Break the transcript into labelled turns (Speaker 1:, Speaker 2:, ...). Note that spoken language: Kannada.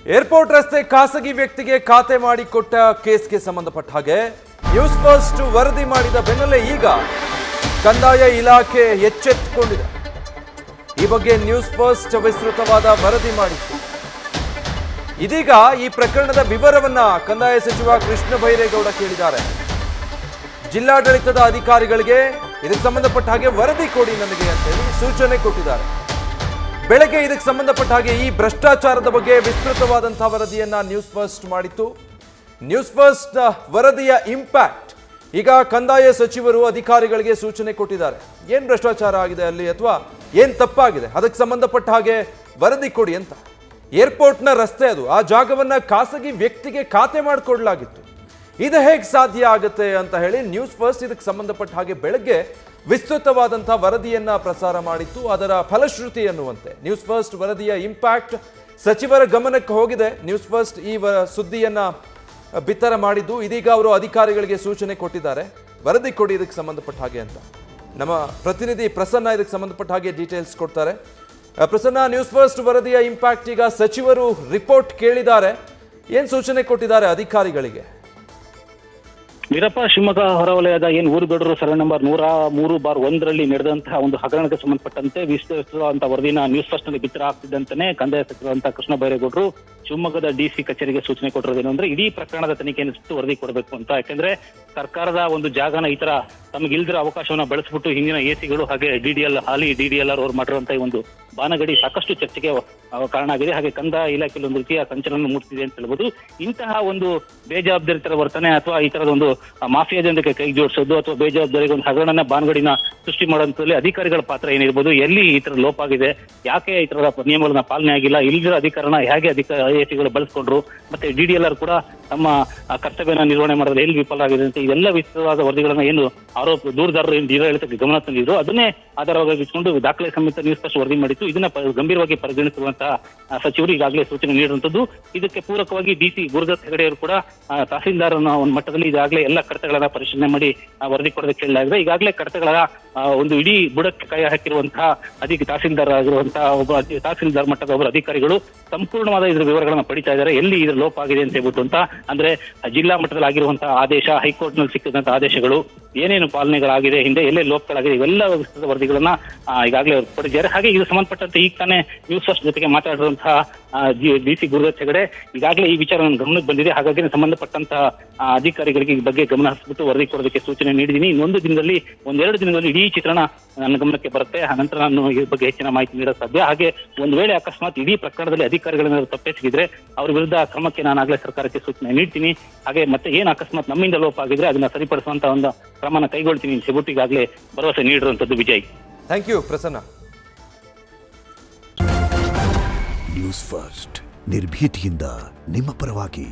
Speaker 1: ಏರ್ಪೋರ್ಟ್ ರಸ್ತೆ ಖಾಸಗಿ ವ್ಯಕ್ತಿಗೆ ಖಾತೆ ಮಾಡಿಕೊಟ್ಟ ಕೇಸ್ಗೆ ಸಂಬಂಧಪಟ್ಟ ಹಾಗೆ ನ್ಯೂಸ್ ಫಸ್ಟ್ ವರದಿ ಮಾಡಿದ ಬೆನ್ನಲ್ಲೇ ಈಗ ಕಂದಾಯ ಇಲಾಖೆ ಎಚ್ಚೆತ್ತುಕೊಂಡಿದೆ. ಈ ಬಗ್ಗೆ ನ್ಯೂಸ್ ಫಸ್ಟ್ ವಿಸ್ತೃತವಾದ ವರದಿ ಮಾಡಿತ್ತು. ಇದೀಗ ಈ ಪ್ರಕರಣದ ವಿವರವನ್ನ ಕಂದಾಯ ಸಚಿವ ಕೃಷ್ಣ ಬೈರೇಗೌಡ ಕೇಳಿದ್ದಾರೆ. ಜಿಲ್ಲಾಡಳಿತದ ಅಧಿಕಾರಿಗಳಿಗೆ ಇದಕ್ಕೆ ಸಂಬಂಧಪಟ್ಟ ಹಾಗೆ ವರದಿ ಕೊಡಿ ನನಗೆ ಅಂತ ಹೇಳಿ ಸೂಚನೆ ಕೊಟ್ಟಿದ್ದಾರೆ. ಬೆಳಗ್ಗೆ ಇದಕ್ಕೆ ಸಂಬಂಧಪಟ್ಟ ಹಾಗೆ ಈ ಭ್ರಷ್ಟಾಚಾರದ ಬಗ್ಗೆ ವಿಸ್ತೃತವಾದಂತಹ ವರದಿಯನ್ನ ನ್ಯೂಸ್ ಫಸ್ಟ್ ಮಾಡಿತ್ತು. ನ್ಯೂಸ್ ಫಸ್ಟ್ ವರದಿಯ ಇಂಪ್ಯಾಕ್ಟ್ ಈಗ ಕಂದಾಯ ಸಚಿವರು ಅಧಿಕಾರಿಗಳಿಗೆ ಸೂಚನೆ ಕೊಟ್ಟಿದ್ದಾರೆ. ಏನ್ ಭ್ರಷ್ಟಾಚಾರ ಆಗಿದೆ ಅಲ್ಲಿ ಅಥವಾ ಏನ್ ತಪ್ಪಾಗಿದೆ ಅದಕ್ಕೆ ಸಂಬಂಧಪಟ್ಟ ಹಾಗೆ ವರದಿ ಕೊಡಿ ಅಂತ. ಏರ್ಪೋರ್ಟ್ನ ರಸ್ತೆ ಅದು, ಆ ಜಾಗವನ್ನ ಖಾಸಗಿ ವ್ಯಕ್ತಿಗೆ ಖಾತೆ ಮಾಡಿಕೊಡ್ಲಾಗಿತ್ತು. ಇದು ಹೇಗೆ ಸಾಧ್ಯ ಆಗುತ್ತೆ ಅಂತ ಹೇಳಿ ನ್ಯೂಸ್ ಫಸ್ಟ್ ಇದಕ್ಕೆ ಸಂಬಂಧಪಟ್ಟ ಹಾಗೆ ಬೆಳಗ್ಗೆ ವಿಸ್ತೃತವಾದಂತಹ ವರದಿಯನ್ನ ಪ್ರಸಾರ ಮಾಡಿತ್ತು. ಅದರ ಫಲಶ್ರುತಿ ಎನ್ನುವಂತೆ ನ್ಯೂಸ್ ಫಸ್ಟ್ ವರದಿಯ ಇಂಪ್ಯಾಕ್ಟ್ ಸಚಿವರ ಗಮನಕ್ಕೆ ಹೋಗಿದೆ. ನ್ಯೂಸ್ ಫಸ್ಟ್ ಈ ಸುದ್ದಿಯನ್ನ ಬಿತ್ತರ ಮಾಡಿದ್ದು. ಇದೀಗ ಅವರು ಅಧಿಕಾರಿಗಳಿಗೆ ಸೂಚನೆ ಕೊಟ್ಟಿದ್ದಾರೆ, ವರದಿ ಕೊಡಿ ಇದಕ್ಕೆ ಸಂಬಂಧಪಟ್ಟ ಹಾಗೆ ಅಂತ. ನಮ್ಮ ಪ್ರತಿನಿಧಿ ಪ್ರಸನ್ನ ಇದಕ್ಕೆ ಸಂಬಂಧಪಟ್ಟ ಹಾಗೆ ಡೀಟೇಲ್ಸ್ ಕೊಡ್ತಾರೆ. ಪ್ರಸನ್ನ, ನ್ಯೂಸ್ ಫಸ್ಟ್ ವರದಿಯ ಇಂಪ್ಯಾಕ್ಟ್ ಈಗ ಸಚಿವರು ರಿಪೋರ್ಟ್ ಕೇಳಿದ್ದಾರೆ, ಏನ್ ಸೂಚನೆ ಕೊಟ್ಟಿದ್ದಾರೆ ಅಧಿಕಾರಿಗಳಿಗೆ?
Speaker 2: ವೀರಪ್ಪ, ಶಿವಮೊಗ್ಗ ಹೊರವಲಯದ ಊರುಗೌಡರು ಸರ್ವೆ ನಂಬರ್ 103/1 ನಡೆದಂತಹ ಒಂದು ಹಗರಣಕ್ಕೆ ಸಂಬಂಧಪಟ್ಟಂತೆ ವಿಸ್ತರಿಸುವಂತಹ ವರದಿನ ನ್ಯೂಸ್ ಫಸ್ಟ್ ನಲ್ಲಿ ಬಿತ್ತರ ಆಗ್ತಿದ್ದಂತಾನೆ ಕಂದಾಯ ಸಚಿವರಂತಹ ಕೃಷ್ಣ ಬೈರೇಗೌಡರು ಶಿವಮೊಗ್ಗದ ಡಿಸಿ ಕಚೇರಿಗೆ ಸೂಚನೆ ಕೊಟ್ಟಿರೋದೇನು ಅಂದ್ರೆ ಇಡೀ ಪ್ರಕರಣದ ತನಿಖೆಯನ್ನು ಸುತ್ತು ವರದಿ ಕೊಡಬೇಕು ಅಂತ. ಯಾಕಂದ್ರೆ ಸರ್ಕಾರದ ಒಂದು ಜಾಗನ ಈ ತರ ತಮಗೆ ಇಲ್ದಿರೋ ಅವಕಾಶವನ್ನ ಬಳಸ್ಬಿಟ್ಟು ಹಿಂದಿನ ಎಸಿಗಳು ಹಾಗೆ ಹಾಲಿ ಡಿಡಿಎಲ್ಆರ್ ಅವರು ಮಾಡಿರುವಂತಹ ಒಂದು ಬಾನಗಡಿ ಸಾಕಷ್ಟು ಚರ್ಚೆಗೆ ಕಾರಣ ಆಗಿದೆ. ಹಾಗೆ ಕಂದಾಯ ಇಲಾಖೆಯಲ್ಲಿ ಒಂದು ರೀತಿಯ ಸಂಚಲನ ಮೂಡಿಸಿದೆ ಅಂತ ಹೇಳ್ಬೋದು. ಇಂತಹ ಒಂದು ಬೇಜವಾಬ್ದಾರಿತರ ವರ್ತನೆ ಅಥವಾ ಈ ತರದ ಒಂದು ಮಾಫಿಯಾದೊಂದಿಗೆ ಕೈ ಜೋಡಿಸೋದು ಅಥವಾ ಬೇಜವಾಬ್ದಾರಿಗೆ ಒಂದು ಹಗರಣನ ಬಾನಗಡಿನ ಸೃಷ್ಟಿ ಮಾಡುವಂತಲ್ಲಿ ಅಧಿಕಾರಿಗಳ ಪಾತ್ರ ಏನಿರ್ಬೋದು, ಎಲ್ಲಿ ಈ ತರ ಲೋಪ ಆಗಿದೆ, ಯಾಕೆ ಈ ತರದ ನಿಯಮಗಳನ್ನ ಪಾಲನೆ ಆಗಿಲ್ಲ, ಇಲ್ದಿರೋ ಅಧಿಕಾರನ ಹೇಗೆ ಎಸಿಗಳು ಬಳಸ್ಕೊಂಡ್ರು, ಮತ್ತೆ ಡಿಡಿಎಲ್ಆರ್ ಕೂಡ ತಮ್ಮ ಕರ್ತವ್ಯನ ನಿರ್ವಹಣೆ ಮಾಡೋದು ಎಲ್ಲಿ ವಿಫಲ ಆಗಿದೆ ಅಂತ ಇದೆಲ್ಲ ವಿಸ್ತೃತವಾದ ವರದಿಗಳನ್ನ ಏನು ದೂರದಾರರು ಜಿಲ್ಲಾಡಳಿತಕ್ಕೆ ಗಮನ ತಂದಿದ್ರು ಅದನ್ನೇ ಆಧಾರವಾಗಿಸಿಕೊಂಡು ದಾಖಲೆ ಸಮೇತ ನ್ಯೂಸ್ ಫಸ್ಟ್ ವರದಿ ಮಾಡಿತ್ತು. ಇದನ್ನ ಗಂಭೀರವಾಗಿ ಪರಿಗಣಿಸಿರುವಂತಹ ಸಚಿವರು ಈಗಾಗಲೇ ಸೂಚನೆ ನೀಡಿರುವಂತದ್ದು. ಇದಕ್ಕೆ ಪೂರಕವಾಗಿ ಡಿಸಿ ಗುರುದತ್ ಹೆಗಡೆ ಅವರು ಕೂಡ ತಹಸೀಲ್ದಾರನ ಒಂದು ಮಟ್ಟದಲ್ಲಿ ಈಗಾಗಲೇ ಎಲ್ಲ ಕಡತಗಳನ್ನ ಪರಿಶೀಲನೆ ಮಾಡಿ ವರದಿ ಕೊಡೋದಕ್ಕೆ ಕೇಳಲಾಗಿದೆ. ಈಗಾಗಲೇ ಕಡತಗಳ ಒಂದು ಇಡೀ ಬುಡಕ್ಕೆ ಕೈ ಹಾಕಿರುವಂತಹ ತಹಸೀಲ್ದಾರ್ ಆಗಿರುವಂತಹ ತಹಸೀಲ್ದಾರ್ ಮಟ್ಟದ ಒಬ್ಬರು ಅಧಿಕಾರಿಗಳು ಸಂಪೂರ್ಣವಾದ ಇದ್ರ ವಿವರಗಳನ್ನ ಪಡಿತಾ ಇದ್ದಾರೆ, ಎಲ್ಲಿ ಇದ್ರ ಲೋಪ ಆಗಿದೆ ಅಂತ ಹೇಳ್ಬಿಟ್ಟು ಅಂತ. ಅಂದ್ರೆ ಜಿಲ್ಲಾ ಮಟ್ಟದಲ್ಲಿ ಆಗಿರುವಂತಹ ಆದೇಶ, ಹೈಕೋರ್ಟ್ ನಲ್ಲಿ ಸಿಕ್ಕಿದಂತಹ ಆದೇಶಗಳು, ಏನೇನು ಪಾಲನೆಗಳಾಗಿದೆ, ಹಿಂದೆ ಎಲ್ಲೇ ಲೋಪಗಳಾಗಿದೆ, ಇವೆಲ್ಲ ವಿಸ್ತೃತ ವರದಿಗಳನ್ನ ಈಗಾಗಲೇ ಪಡೆದಿದ್ದಾರೆ. ಹಾಗೆ ಇದು ಸಂಬಂಧಪಟ್ಟಂತೆ ಈಗ ತಾನೇ ನ್ಯೂಸ್ ಫಸ್ಟ್ ಜೊತೆಗೆ ಮಾತಾಡಿರುವಂತಹ ಡಿಸಿ ಗುರುದತ್ ಹೆಗಡೆ ಈಗಾಗಲೇ ಈ ವಿಚಾರ ನನ್ನ ಗಮನಕ್ಕೆ ಬಂದಿದೆ, ಹಾಗಾಗಿ ಸಂಬಂಧಪಟ್ಟಂತಹ ಅಧಿಕಾರಿಗಳಿಗೆ ಈ ಬಗ್ಗೆ ಗಮನ ಹರಿಸ್ಬಿಟ್ಟು ವರದಿ ಕೊಡೋದಕ್ಕೆ ಸೂಚನೆ ನೀಡಿದ್ದೀನಿ. ಒಂದೆರಡು ದಿನದಲ್ಲಿ ಇಡೀ ಚಿತ್ರಣ ನನ್ನ ಗಮನಕ್ಕೆ ಬರುತ್ತೆ. ನಂತರ ನಾನು ಈ ಬಗ್ಗೆ ಹೆಚ್ಚಿನ ಮಾಹಿತಿ ನೀಡೋಕೆ ಸಾಧ್ಯ. ಹಾಗೆ ಒಂದು ವೇಳೆ ಅಕಸ್ಮಾತ್ ಇಡೀ ಪ್ರಕರಣದಲ್ಲಿ ಅಧಿಕಾರಿಗಳನ್ನ ತಪ್ಪೆಸಗಿದ್ರೆ ಅವ್ರ ವಿರುದ್ಧ ಕ್ರಮಕ್ಕೆ ನಾನಾಗಲೇ ಸರ್ಕಾರಕ್ಕೆ ಸೂಚನೆ ನೀಡ್ತೀನಿ. ಹಾಗೆ ಮತ್ತೆ ಏನು ಅಕಸ್ಮಾತ್ ನಮ್ಮಿಂದ ಲೋಪ ಆಗಿದ್ರೆ ಅದನ್ನ ಸರಿಪಡಿಸುವಂತ ಒಂದು ಕ್ರಮನ ಕೈಗೊಳ್ತೀನಿ ಅಂತ ಹೇಳ್ಬಿಟ್ಟು ಈಗಾಗಲೇ ಭರವಸೆ ನೀಡಿರುವಂತದ್ದು. Vijay,
Speaker 1: thank you Prasanna.
Speaker 3: News first ನಿರ್ಭೀತಿಯಿಂದ ನಿಮ್ಮ ಪರವಾಗಿ.